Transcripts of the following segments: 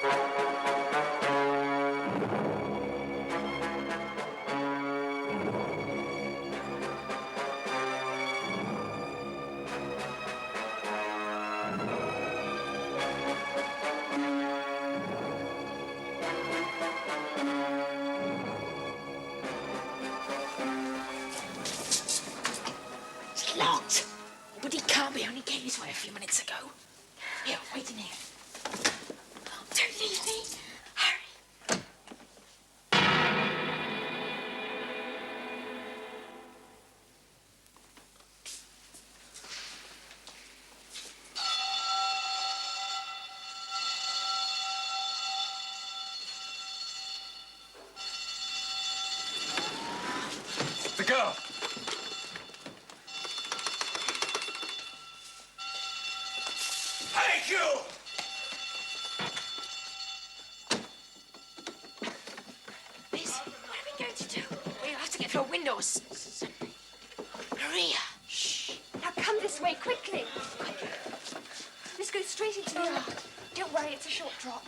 It's locked. But he can't be. Only came this way a few minutes ago. Here, wait in here. Don't leave me. Hurry. The girl. Hey, you! Liz, what are we going to do? We'll have to get through a window or something. Maria! Shh! Now come this way, quickly. Let's go straight into the yard. Don't worry, it's a short drop.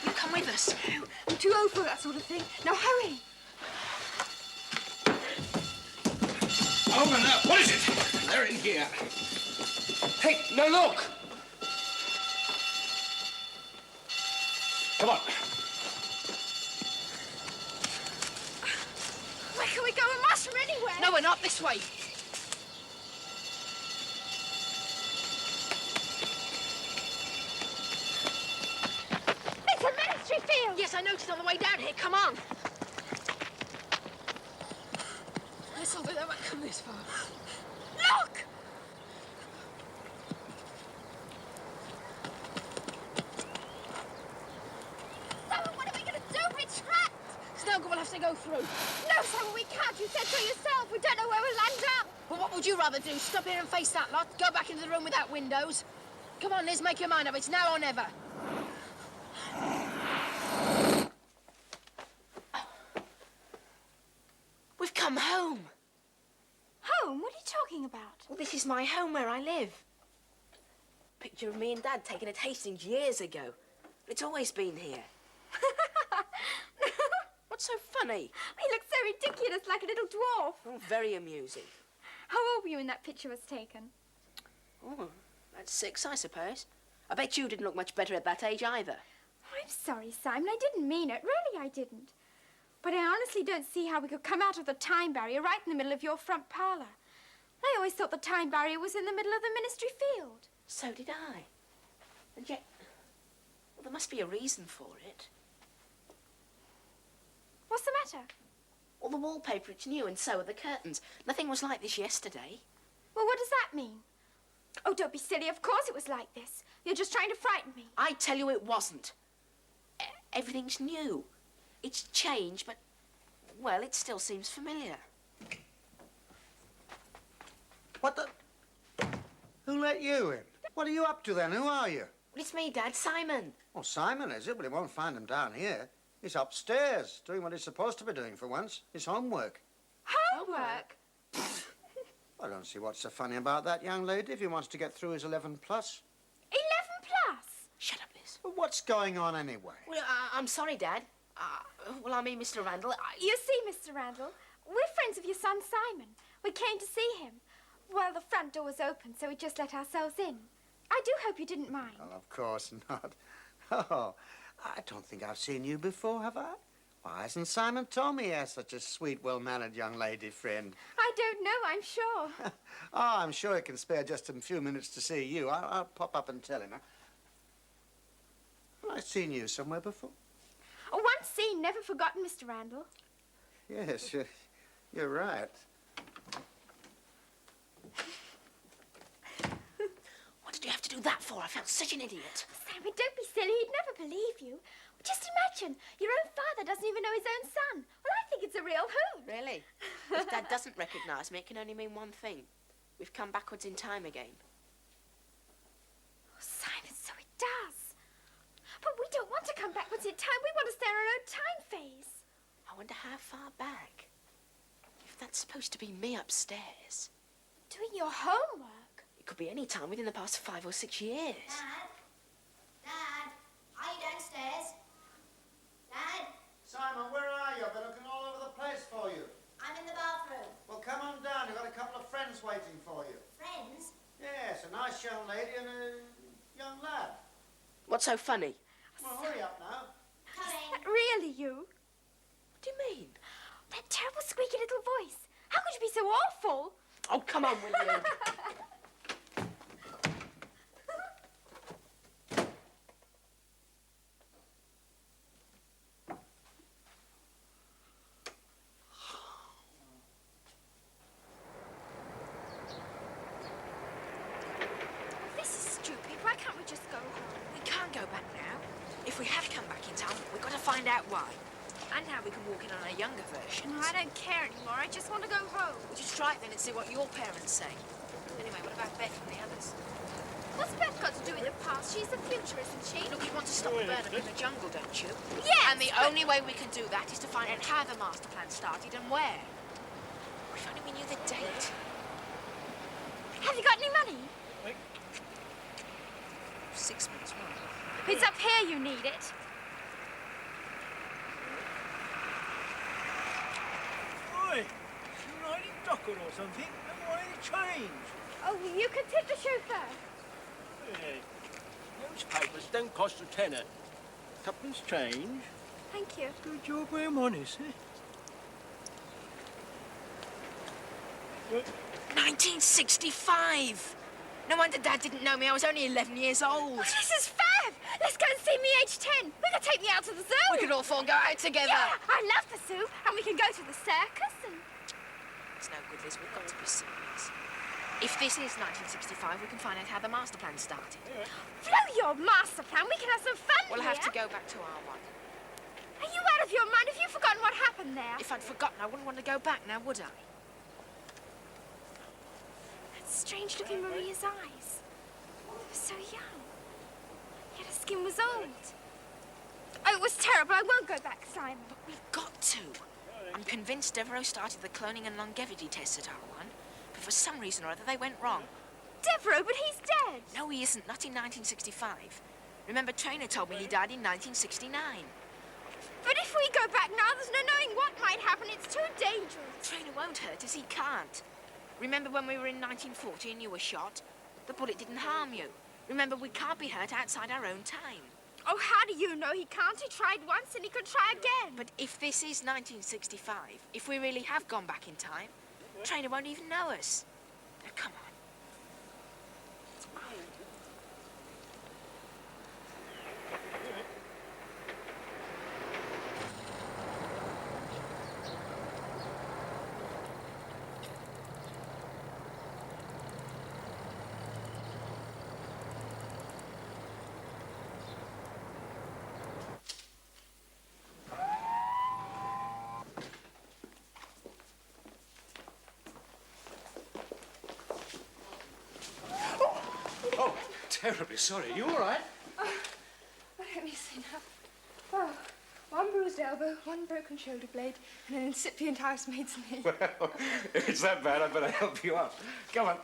You come with us. No, I'm too old for that sort of thing. Now hurry. Open up. What is it? They're in here. Hey, no, look. Come on. Where can we go? We must from anywhere. No, we're not. This way. It's a ministry field. Yes, I noticed on the way down here. Come on. Let's hope they won't come this far. Look! Simon, what are we going to do? We're trapped. Snowgall will have to go through. No, Simon, we can't. You said so yourself. We don't know where we'll land up. Well, what would you rather do? Stop here and face that lot? Go back into the room without windows? Come on, Liz, make your mind up. It's now or never. We've come home. Home? What are you talking about? Well, this is my home where I live. Picture of me and Dad taken at Hastings years ago. But it's always been here. What's so funny? He looks so ridiculous, like a little dwarf. Oh, very amusing. How old were you when that picture was taken? Oh, that's 6, I suppose. I bet you didn't look much better at that age either. Oh, I'm sorry, Simon. I didn't mean it. Really, I didn't. But I honestly don't see how we could come out of the time barrier right in the middle of your front parlour. I always thought the time barrier was in the middle of the ministry field. So did I. And yet, well, there must be a reason for it. What's the matter? Well, the wallpaper, it's new, and so are the curtains. Nothing was like this yesterday. Well, what does that mean? Oh, don't be silly. Of course it was like this. You're just trying to frighten me. I tell you it wasn't. Everything's new. It's changed, but, well, it still seems familiar. What the? Who let you in? What are you up to then? Who are you? Well, it's me, Dad, Simon. Well, Simon is it? But he won't find him down here. He's upstairs, doing what he's supposed to be doing for once. His homework. Homework? I don't see what's so funny about that young lady if he wants to get through his 11 plus. 11 plus? Shut up, Liz. Well, what's going on anyway? Well, I'm sorry, Dad. Well, I mean, Mr. Randall, You see, Mr. Randall, we're friends of your son, Simon. We came to see him. Well, the front door was open, so we just let ourselves in. I do hope you didn't mind. Well, of course not. Oh, I don't think I've seen you before, have I? Why hasn't Simon told me he has such a sweet, well-mannered young lady friend? I don't know, I'm sure. Oh, I'm sure he can spare just a few minutes to see you. I'll pop up and tell him. Well, I've seen you somewhere before. Oh, once seen, never forgotten, Mr. Randall. Yes, you're right. what did you have to do that for? I felt such an idiot. Simon, don't be silly. He'd never believe you. Just imagine, your own father doesn't even know his own son. Well, I think it's a real hoot. Really? If Dad doesn't recognise me, it can only mean one thing. We've come backwards in time again. Oh, Simon, so it does. But we don't want to come backwards in time. We want to stay in our own time phase. I wonder how far back. If It's supposed to be me upstairs. Doing your homework? It could be any time within the past 5 or 6 years. Dad, are you downstairs? Dad, Simon, where are you? I've been looking all over the place for you. I'm in the bathroom. Well, come on down. You've got a couple of friends waiting for you. Friends? Yes, a nice young lady and a young lad. What's so funny? Well, hurry up now. Coming. Really, you? What do you mean? That terrible squeaky little voice. How could you be so awful? Oh, come on, will you? This is stupid. Why can't we just go home? We can't go back now. If we have come back in time, we've got to find out why. And now we can walk in on a younger version. No, I don't care anymore. I just want to go home. We'll just try it then and see what your parents say. Anyway, what about Beth and the others? What's Beth got to do with the past? She's the future, isn't she? Look, you want to stop the burning in the jungle, don't you? Yes, And the only way we can do that is to find out how the master plan started and where. If only we knew the date. Have you got any money? 6 months, right? It's up here you need it. Oi, you riding docker or something? Don't want any change. Oh, you can tip the chauffeur. Hey, newspapers don't cost a tenner. Tuppence change. Thank you. Good job, I'm honest, eh? 1965! No wonder Dad didn't know me. I was only 11 years old. Oh, this is fab! Let's go and see me age 10. We can take me out to the zoo. We could all four go out together. Yeah, I love the zoo. And we can go to the circus and... It's no good, Liz. We've got to be serious. If this is 1965, we can find out how the master plan started. Blow your master plan. We can have some fun We'll here. have to go back to our one. Are you out of your mind? Have you forgotten what happened there? If I'd forgotten, I wouldn't want to go back now, would I? That strange look in Maria's eyes. They were so young. Yet her skin was old. Oh, it was terrible. I won't go back, Simon. But we've got to. I'm convinced Devereaux started the cloning and longevity tests at R1, but for some reason or other they went wrong. Devereaux, but he's dead. No, he isn't. Not in 1965. Remember, Trainer told me he died in 1969. But if we go back now, there's no knowing what might happen. It's too dangerous. Trainer won't hurt us. He can't. Remember when we were in 1940 and you were shot? The bullet didn't harm you. Remember, we can't be hurt outside our own time. Oh, how do you know he can't? He tried once and he could try again. But if this is 1965, if we really have gone back in time, Trainer won't even know us. Now, come on. Oh, terribly sorry. You all right? Let me see now. Oh, one bruised elbow, one broken shoulder blade, and an incipient housemaid's knee. Well, if it's that bad, I'd better help you up. Come on.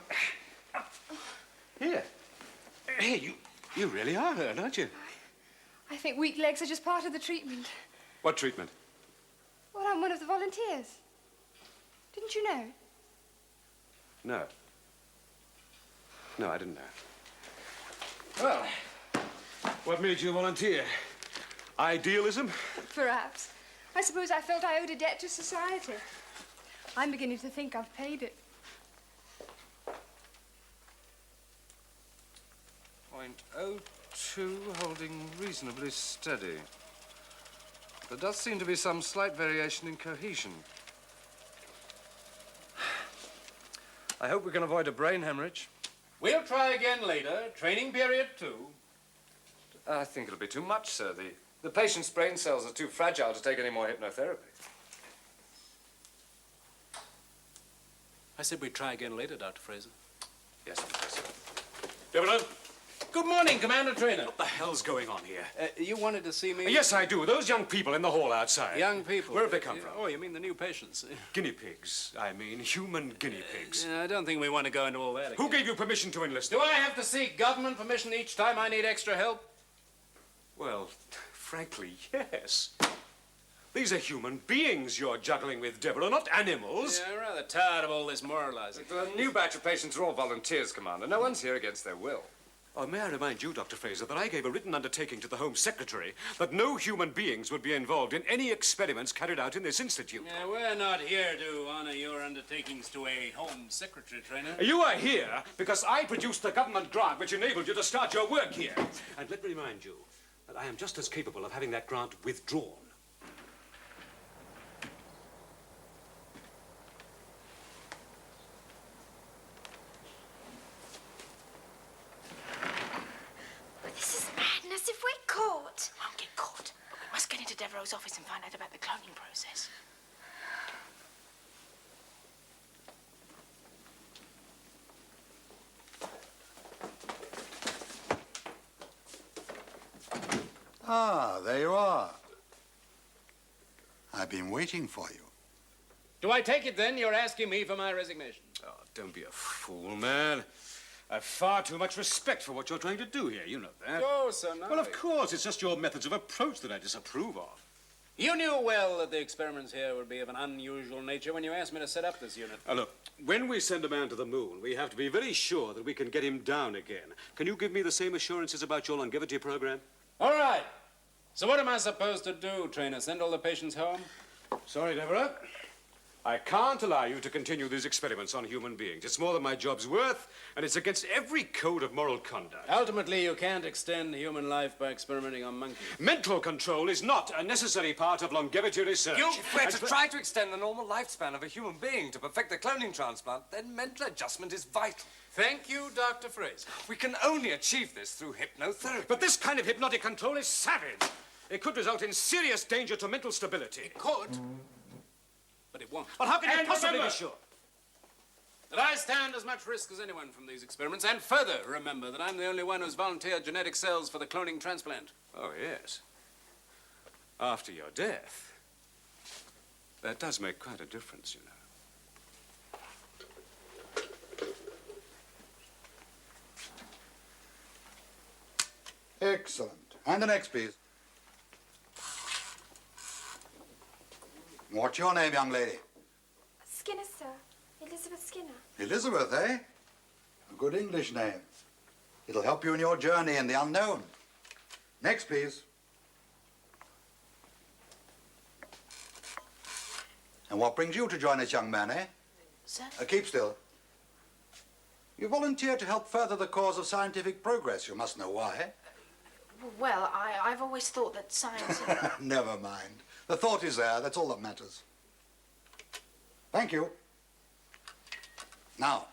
Here. Here, you really are hurt, aren't you? I think weak legs are just part of the treatment. What treatment? Well, I'm one of the volunteers. Didn't you know? No. No, I didn't know. Well, what made you a volunteer? Idealism? Perhaps. I suppose I felt I owed a debt to society. I'm beginning to think I've paid it. .02, holding reasonably steady. There does seem to be some slight variation in cohesion. I hope we can avoid a brain hemorrhage. We'll try again later. Training period 2. I think it'll be too much, sir. The patient's brain cells are too fragile to take any more hypnotherapy. I said we'd try again later, Dr. Fraser. Yes, Professor. Devereaux, good morning, Commander Trainer. What the hell's going on here? You wanted to see me? Yes, I do. Those young people in the hall outside. Young people. Where have they come from? Oh, you mean the new patients? Guinea pigs. I mean, human guinea pigs. I don't think we want to go into all that again. Who gave you permission to enlist Do them? I have to seek government permission each time I need extra help? Well, frankly, yes. These are human beings you're juggling with, Deborah, not animals. Yeah, I'm rather tired of all this moralizing. The new batch of patients are all volunteers, Commander. No one's here against their will. Oh, may I remind you, Dr. Fraser, that I gave a written undertaking to the Home Secretary that no human beings would be involved in any experiments carried out in this institute. Yeah, we're not here to honor your undertakings to a Home Secretary, Trainer. You are here because I produced the government grant which enabled you to start your work here. And let me remind you that I am just as capable of having that grant withdrawn. This is madness. If we're caught. We won't get caught, but we must get into Devereaux's office and find out about the cloning process. Ah, there you are. I've been waiting for you. Do I take it then you're asking me for my resignation? Oh, don't be a fool, man. I have far too much respect for what you're trying to do here. You know that. Oh, so nice. Well, of course. It's just your methods of approach that I disapprove of. You knew well that the experiments here would be of an unusual nature when you asked me to set up this unit. Now, look, when we send a man to the moon, we have to be very sure that we can get him down again. Can you give me the same assurances about your longevity program? All right. So what am I supposed to do, Trainer? Send all the patients home? Sorry, Deborah. I can't allow you to continue these experiments on human beings. It's more than my job's worth, and it's against every code of moral conduct. Ultimately, you can't extend human life by experimenting on monkeys. Mental control is not a necessary part of longevity research. If we're to try to extend the normal lifespan of a human being to perfect the cloning transplant, then mental adjustment is vital. Thank you, Dr. Fraser. We can only achieve this through hypnotherapy. But this kind of hypnotic control is savage. It could result in serious danger to mental stability. It could, but it won't. Well, how can you And possibly remember be sure? that I stand as much risk as anyone from these experiments, and further, remember that I'm the only one who's volunteered genetic cells for the cloning transplant. Oh, yes. After your death. That does make quite a difference, you know. Excellent. And the next, please. What's your name, young lady? Skinner, sir. Elizabeth Skinner. Elizabeth, eh? A good English name. It'll help you in your journey in the unknown. Next, please. And what brings you to join us, young man, eh? Sir? Keep still. You volunteered to help further the cause of scientific progress. You must know why. Well, I've always thought that science... Never mind. The thought is there. That's all that matters. Thank you. Now,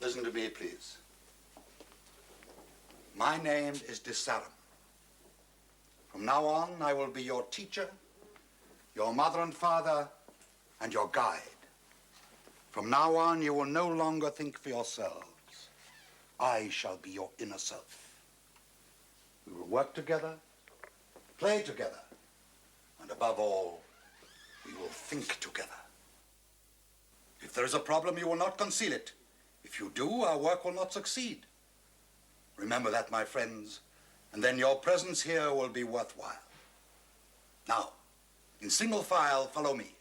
listen to me, please. My name is Desarum. From now on, I will be your teacher, your mother and father, and your guide. From now on, you will no longer think for yourselves. I shall be your inner self. We will work together, play together, and above all, we will think together. If there is a problem, you will not conceal it. If you do, our work will not succeed. Remember that, my friends, and then your presence here will be worthwhile. Now, in single file, follow me.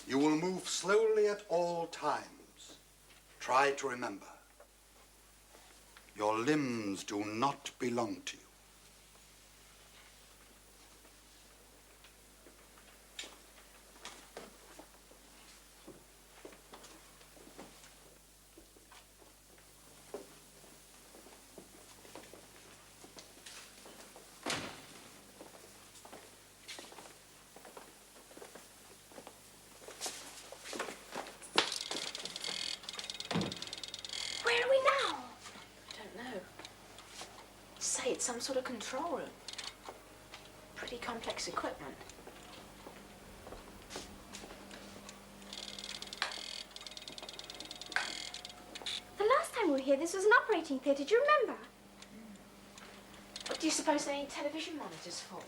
You will move slowly at all times. Try to remember. Your limbs do not belong to you. Where are we now? I don't know. Say it's some sort of control room. Pretty complex equipment. here. This was an operating theatre. Do you remember? What do you suppose they need television monitors for?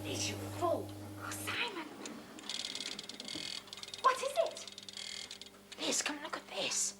Is you fool? Oh, Simon. What is it? This, come and look at this.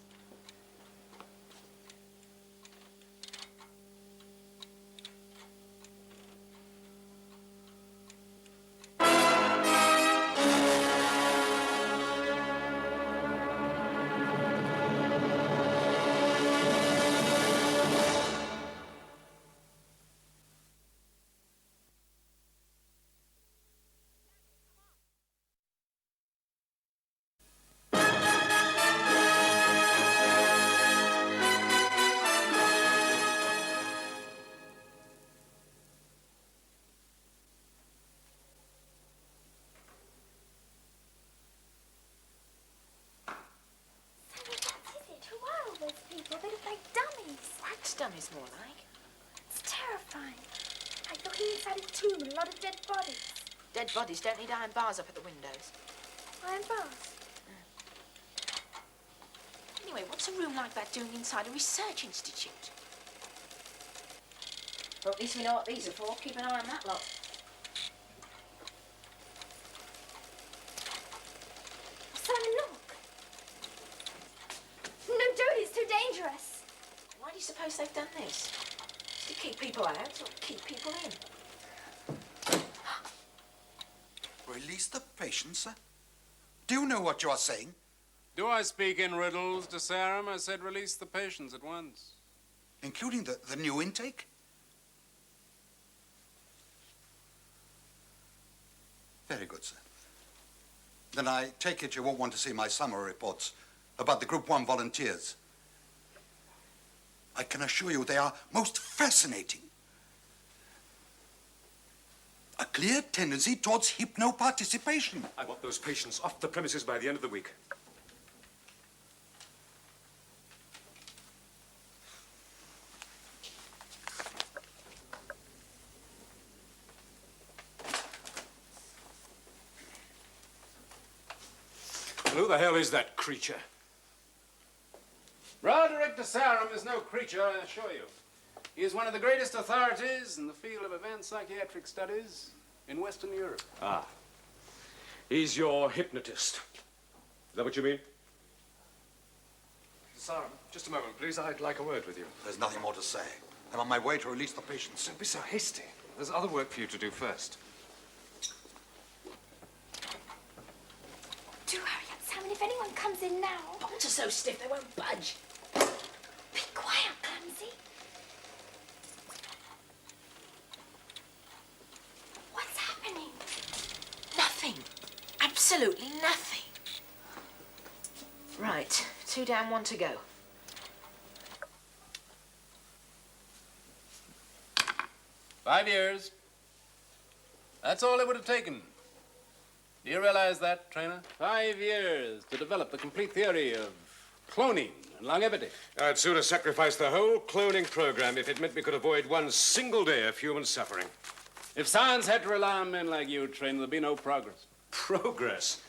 Dummies, more like. It's terrifying. Like looking inside a tomb with a lot of dead bodies. Dead bodies don't need iron bars up at the windows. Iron bars? Anyway, what's a room like that doing inside a research institute? Well, at least we know what these are for. Keep an eye on that lot. Simon, look. No, don't. It's too dangerous. Why do you suppose they've done this? To keep people out or keep people in? Release the patient, sir? Do you know what you are saying? Do I speak in riddles, De Sarum? I said release the patients at once. Including the new intake? Very good, sir. Then I take it you won't want to see my summary reports about the Group 1 volunteers. I can assure you they are most fascinating. A clear tendency towards hypno-participation. I want those patients off the premises by the end of the week. And who the hell is that creature? Roderick De Sarum is no creature, I assure you. He is one of the greatest authorities in the field of advanced psychiatric studies in Western Europe. Ah. He's your hypnotist. Is that what you mean? Sarum, just a moment, please. I'd like a word with you. There's nothing more to say. I'm on my way to release the patients. Don't be so hasty. There's other work for you to do first. Do hurry up, Simon. If anyone comes in now... Bolts are so stiff they won't budge. Be quiet, Clumsy. What's happening? Nothing. Absolutely nothing. Right. 2 down, 1 to go. "5 years. That's all it would have taken. Do you realize that, trainer? 5 years to develop the complete theory of cloning and longevity. I'd sooner sacrifice the whole cloning program if it meant we could avoid one single day of human suffering. If science had to rely on men like you, trainer, there'd be no progress. Progress?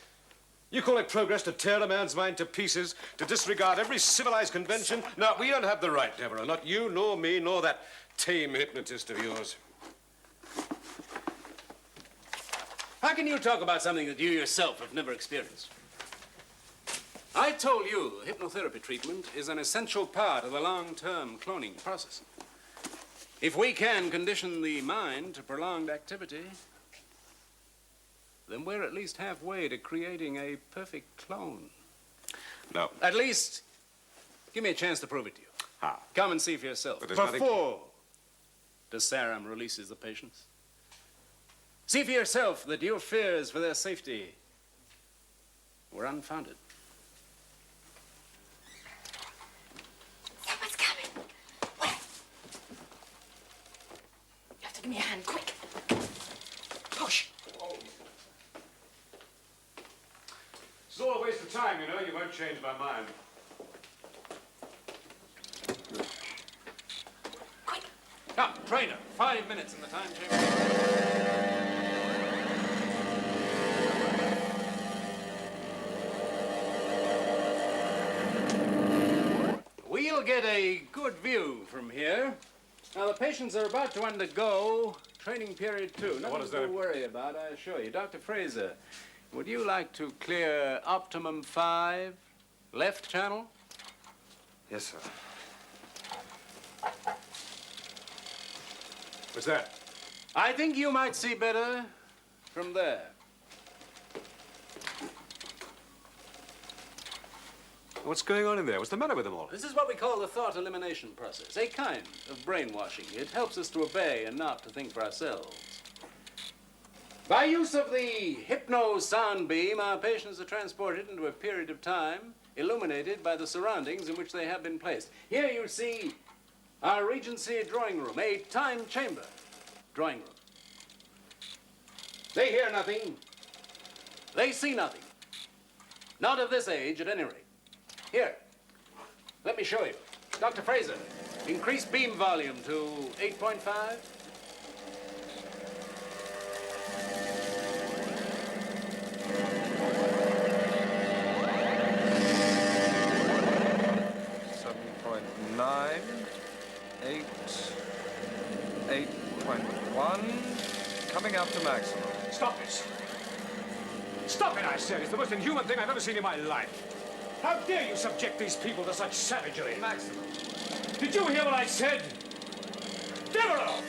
You call it progress to tear a man's mind to pieces, to disregard every civilized convention? No, we don't have the right, Deborah. Not you, nor me, nor that tame hypnotist of yours. How can you talk about something that you yourself have never experienced? I told you hypnotherapy treatment is an essential part of the long-term cloning process. If we can condition the mind to prolonged activity, then we're at least halfway to creating a perfect clone. No. At least, give me a chance to prove it to you. How? Come and see for yourself. But there's nothing- Before De Sarum releases the patients. See for yourself that your fears for their safety were unfounded. Someone's coming. Where? You have to give me a hand, quick. Push. It's all a waste of time, you know. You won't change my mind. Quick. Now, trainer, 5 minutes in the time chamber. will get a good view from here. Now, the patients are about to undergo training period 2. Nothing to worry about, I assure you. Dr. Fraser, would you like to clear optimum 5, left channel? Yes, sir. What's that? I think you might see better from there. What's going on in there? What's the matter with them all? This is what we call the thought elimination process, a kind of brainwashing. It helps us to obey and not to think for ourselves. By use of the hypno sound beam, our patients are transported into a period of time illuminated by the surroundings in which they have been placed. Here you see our Regency drawing room, a time chamber drawing room. They hear nothing. They see nothing. Not of this age, at any rate. Here, let me show you. Dr. Fraser, increase beam volume to 8.5. Eight, 8.1, coming up to maximum. Stop this. Stop it, I said. It's the most inhuman thing I've ever seen in my life. How dare you subject these people to such savagery? Maximum. Did you hear what I said? Devereaux!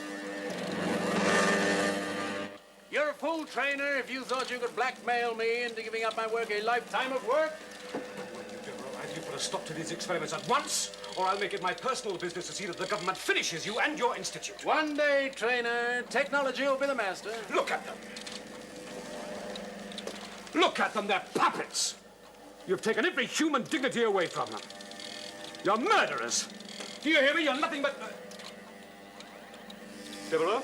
You're a fool, trainer, if you thought you could blackmail me into giving up my work, a lifetime of work. Either you put a stop to these experiments at once, or I'll make it my personal business to see that the government finishes you and your institute. One day, trainer, technology will be the master. Look at them. Look at them, they're puppets. You've taken every human dignity away from them. You're murderers. Do you hear me? You're nothing but... Devereaux?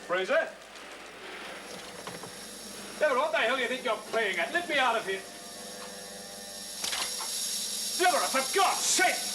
Fraser? Devereaux, what the hell do you think you're playing at? Let me out of here. Devereaux, for God's sake!